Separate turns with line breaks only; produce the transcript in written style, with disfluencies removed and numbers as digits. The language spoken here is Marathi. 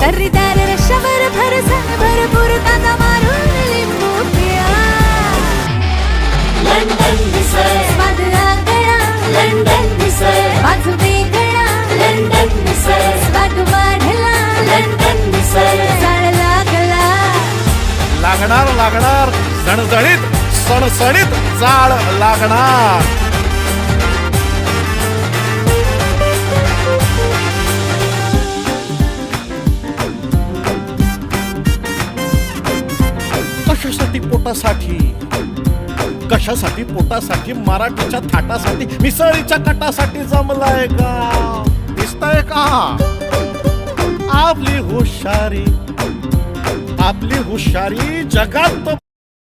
तर्रीदार रश्श्यावर भरसाण भरपूर कांदा मारून लिंबू पिळा. लंडन मिसळ स्वाद आगळा, लंडन मिसळ बाजू वेगळा, लंडन मिसळ स्वाद वाढला, लंडन मिसळ जाळ लागला.
लागणार लागणार झणझणीत सणसणीत जाळ लागणार. कशासाठी पोटासाठी, कशासाठी पोटासाठी, मराठीच्या थाटासाठी, मिसळीच्या कटासाठी जमलाय का? दिसतंय का आपली हुशारी, आपली हुशारी जगात